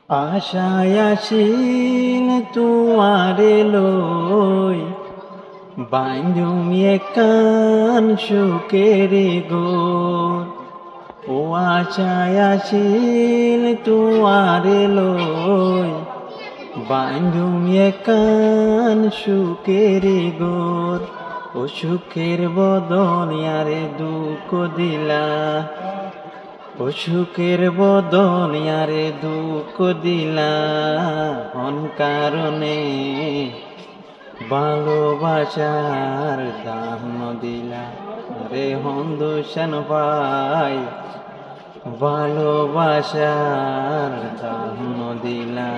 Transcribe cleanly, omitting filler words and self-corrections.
আশায় আসিল তুয়ারে লই বাঁধুমিয়ে কান সুখের গোর। ও আশায় আসিল তুয়ারে লই বাঁধুমিয়ে কান সুখের গোর। ও সুখের বদলে আরে দুঃখ দিলা, ও সুখের বদলে আরে দুঃখ দিলা। কোন কারণে ভালোবাসার দাম দিলা রে হন্দুশান ভাই, ভালোবাসার দাম দিলা।